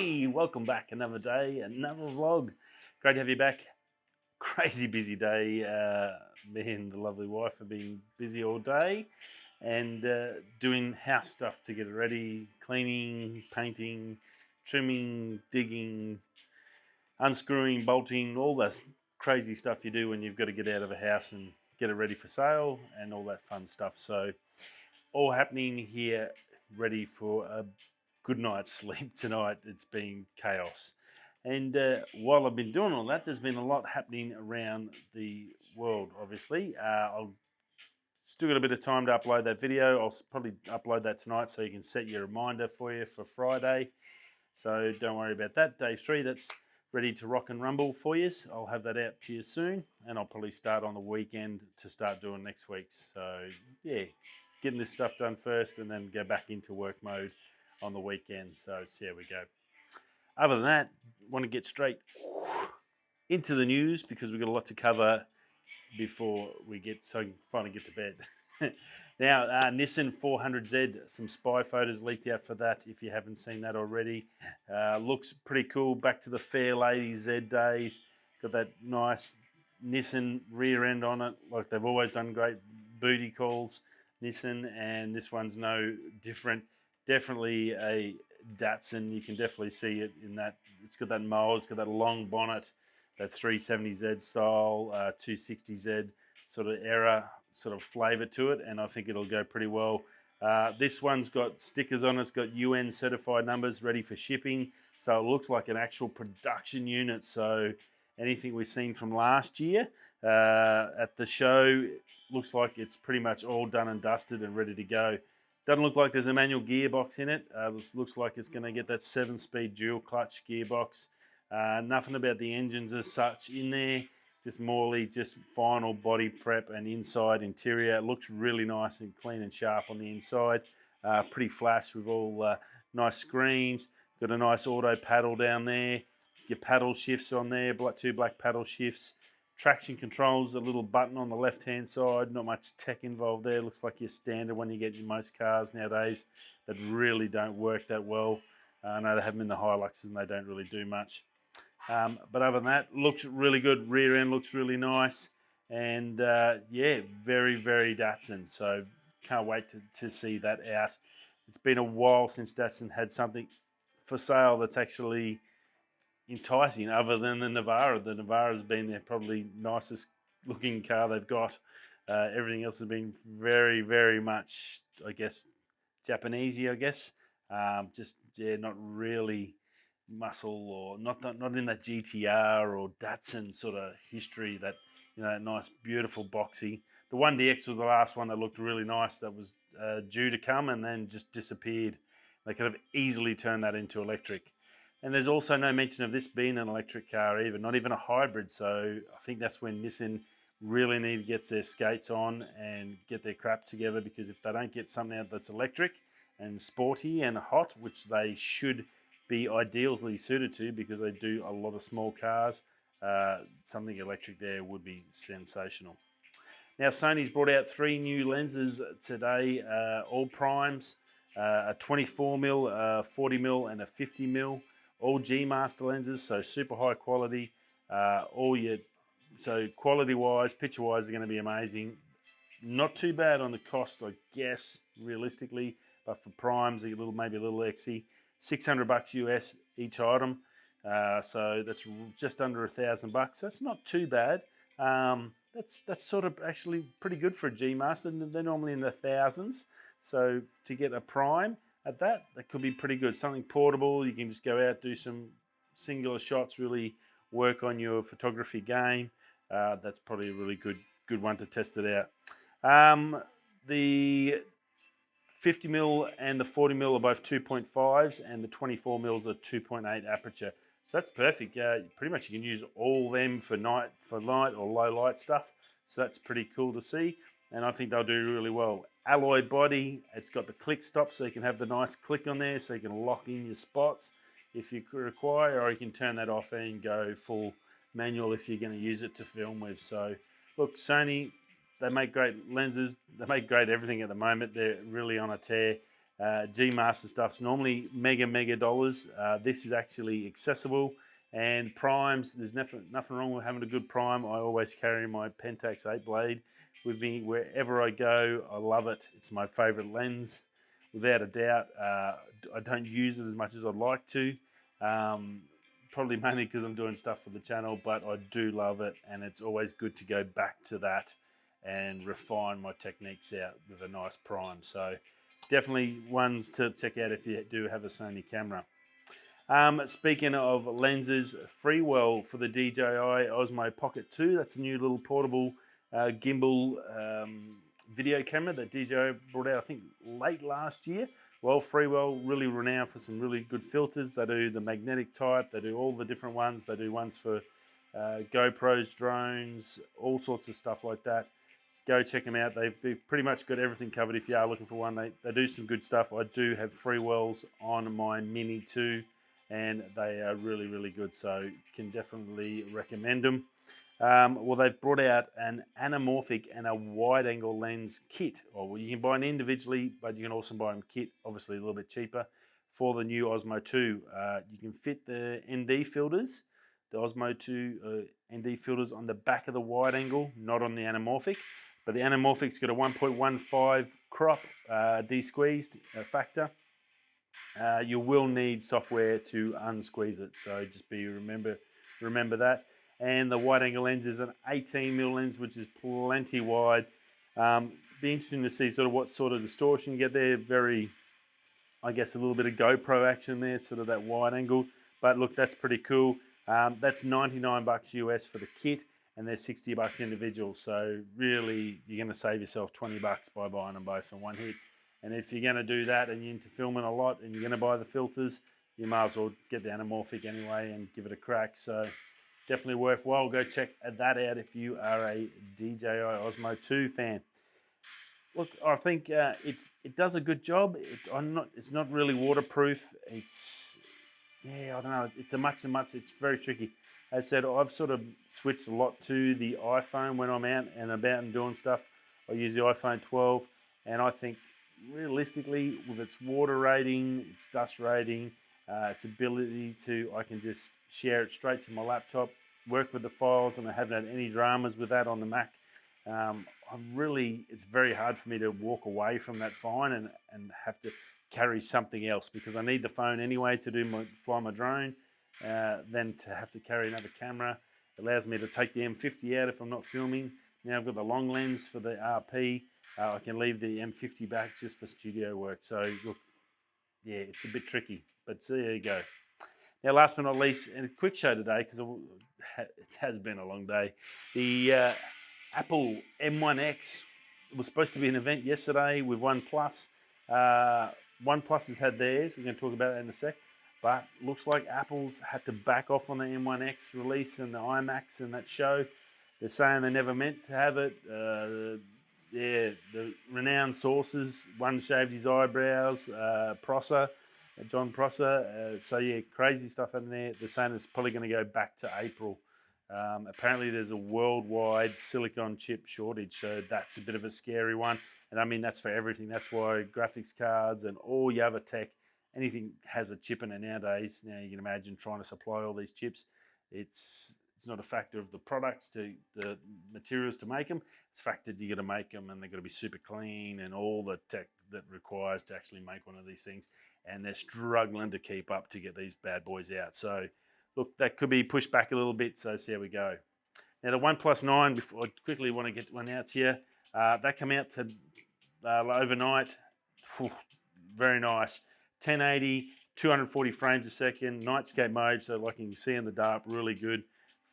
Hey, welcome back. Another day, another vlog. Great to have you back. Crazy busy day. Me and the lovely wife have been busy all day and doing house stuff to get it ready. Cleaning, painting, trimming, digging, unscrewing, bolting, all that crazy stuff you do when you've got to get out of a house and get it ready for sale and all that fun stuff. So all happening here, ready for a good night's sleep tonight. It's been chaos. And while I've been doing all that, there's been a lot happening around the world, obviously. I'll still got a bit of time to upload that video. I'll probably upload that tonight so you can set your reminder for you for Friday. So don't worry about that. Day 3, that's ready to rock and rumble for you. I'll have that out to you soon, and I'll probably start on the weekend to start doing next week. So yeah, getting this stuff done first and then go back into work mode on the weekend. So there we go. Other than that, want to get straight into the news because we've got a lot to cover before we get so I can finally get to bed. Now, Nissan 400Z, some spy photos leaked out for that if you haven't seen that already. Looks pretty cool. Back to the Fair Lady Z days. Got that nice Nissan rear end on it, like they've always done. Great booty calls, Nissan, and this one's no different. Definitely a Datsun. You can definitely see it in that. It's got that mold, it's got that long bonnet, that 370Z style, 260Z sort of era, sort of flavour to it, and I think it'll go pretty well. This one's got stickers on it, it's got UN certified numbers ready for shipping, so it looks like an actual production unit. So anything we've seen from last year at the show looks like it's pretty much all done and dusted and ready to go. Doesn't look like there's a manual gearbox in it. This looks like it's going to get that 7-speed dual clutch gearbox. Nothing about the engines as such in there. Just morely, just final body prep and inside interior. It looks really nice and clean and sharp on the inside. Pretty flash with all nice screens. Got a nice auto paddle down there. Your paddle shifts on there, 2 black paddle shifts. Traction controls, a little button on the left-hand side. Not much tech involved there. Looks like your standard one you get in most cars nowadays that really don't work that well. I know they have them in the Hiluxes and they don't really do much. But other than that, looks really good. Rear end looks really nice. And yeah, very, very Datsun. So can't wait to see that out. It's been a while since Datsun had something for sale that's actually enticing other than the Navara. The Navara's been their probably nicest looking car they've got. Everything else has been very, very much, I guess, Japanesey, I guess. Just, yeah, not really muscle or not in that GTR or Datsun sort of history, that, you know, nice, beautiful boxy. The 1DX was the last one that looked really nice that was due to come and then just disappeared. They could have easily turned that into electric. And there's also no mention of this being an electric car either, not even a hybrid. So I think that's when Nissan really need to get their skates on and get their crap together, because if they don't get something out that's electric and sporty and hot, which they should be ideally suited to because they do a lot of small cars, something electric there would be sensational. Now, Sony's brought out 3 new lenses today, all primes, a 24mm, 40mm and a 50mm. All Gmaster lenses, so super high quality. So quality-wise, picture-wise, they're going to be amazing. Not too bad on the cost, I guess, realistically, but for primes, maybe a little exy. $600 US each item, so that's just under $1,000. That's not too bad. That's sort of actually pretty good for a Gmaster. They're normally in the thousands, so to get a prime at that could be pretty good. Something portable, you can just go out, do some singular shots, really work on your photography game. That's probably a really good one to test it out. The 50mm and the 40mm are both 2.5s, and the 24mm are 2.8 aperture. So that's perfect. Pretty much you can use all them for night or low light stuff. So that's pretty cool to see, and I think they'll do really well. Alloy body, it's got the click stop, so you can have the nice click on there, so you can lock in your spots if you require, or you can turn that off and go full manual if you're going to use it to film with. So look, Sony, they make great lenses, they make great everything at the moment. They're really on a tear, Gmaster stuff's normally mega dollars. This is actually accessible, and primes, there's nothing wrong with having a good prime. I always carry my Pentax 8 blade with me wherever I go. I love it. It's my favorite lens, without a doubt. I don't use it as much as I'd like to, probably mainly because I'm doing stuff for the channel, but I do love it, and it's always good to go back to that and refine my techniques out with a nice prime. So definitely ones to check out if you do have a Sony camera. Speaking of lenses, Freewell for the DJI Osmo Pocket 2. That's a new little portable gimbal video camera that DJI brought out, I think, late last year. Well, Freewell, really renowned for some really good filters. They do the magnetic type, they do all the different ones. They do ones for GoPros, drones, all sorts of stuff like that. Go check them out. They've pretty much got everything covered if you are looking for one. They do some good stuff. I do have Freewells on my Mini 2, and they are really good, so can definitely recommend them. Well, they've brought out an anamorphic and a wide-angle lens kit. Well, you can buy them individually, but you can also buy them kit, obviously a little bit cheaper, for the new Osmo 2. You can fit the ND filters, the Osmo 2 ND filters on the back of the wide-angle, not on the anamorphic. But the anamorphic's got a 1.15 crop desqueezed factor. You will need software to unsqueeze it, so just remember that. And the wide-angle lens is an 18mm lens, which is plenty wide. Be interesting to see sort of what sort of distortion you get there. Very, I guess, a little bit of GoPro action there, sort of that wide-angle. But look, that's pretty cool. That's $99 US for the kit, and they're $60 individual. So really, you're going to save yourself $20 by buying them both in one hit. And if you're going to do that and you're into filming a lot and you're going to buy the filters, you might as well get the anamorphic anyway and give it a crack. So definitely worthwhile. Go check that out if you are a DJI Osmo 2 fan. Look, I think it does a good job. It's not really waterproof. I don't know. It's it's very tricky. As I said, I've sort of switched a lot to the iPhone when I'm out and about and doing stuff. I use the iPhone 12, and I think realistically, with its water rating, its dust rating, its ability I can just share it straight to my laptop, work with the files, and I haven't had any dramas with that on the Mac. It's very hard for me to walk away from that phone and have to carry something else, because I need the phone anyway to fly my drone. Then to have to carry another camera. It allows me to take the M50 out if I'm not filming. Now I've got the long lens for the RP. I can leave the M50 back just for studio work. So look, yeah, it's a bit tricky, but there you go. Now, last but not least, and a quick show today, because it has been a long day. The Apple M1X, it was supposed to be an event yesterday with OnePlus. OnePlus has had theirs. We're going to talk about that in a sec. But looks like Apple's had to back off on the M1X release and the iMacs and that show. They're saying they never meant to have it. The renowned sources, one shaved his eyebrows, John Prosser. So yeah, crazy stuff in there. They're saying it's probably going to go back to April. Apparently there's a worldwide silicon chip shortage, so that's a bit of a scary one. And I mean, that's for everything. That's why graphics cards and all your other tech, anything has a chip in it nowadays. Now you can imagine trying to supply all these chips. It's not a factor of the products to the materials to make them. It's a factor you got to make them, and they've got to be super clean and all the tech that requires to actually make one of these things. And they're struggling to keep up to get these bad boys out. So look, that could be pushed back a little bit. So see how we go. Now the OnePlus 9, before I quickly want to get one out to you, that came out to overnight. Whew, very nice. 1080, 240 frames a second, nightscape mode, so like you can see in the dark, really good.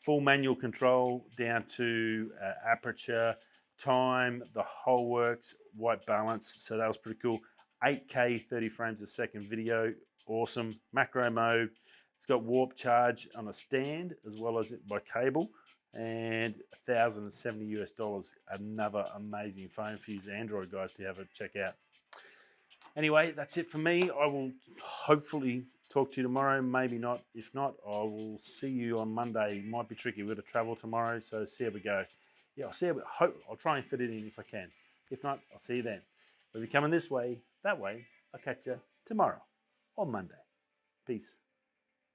Full manual control down to aperture, time, the whole works, white balance, so that was pretty cool. 8K 30 frames a second video, awesome. Macro mode, it's got warp charge on a stand as well as by cable, and $1,070 US. Another amazing phone for you Android guys to have a check out. Anyway, that's it for me. I will hopefully talk to you tomorrow, maybe not. If not, I will see you on Monday. It might be tricky. We're going to travel tomorrow, so see how we go. Yeah, I'll try and fit it in if I can. If not, I'll see you then. If you're coming this way, that way, I'll catch you tomorrow on Monday. Peace.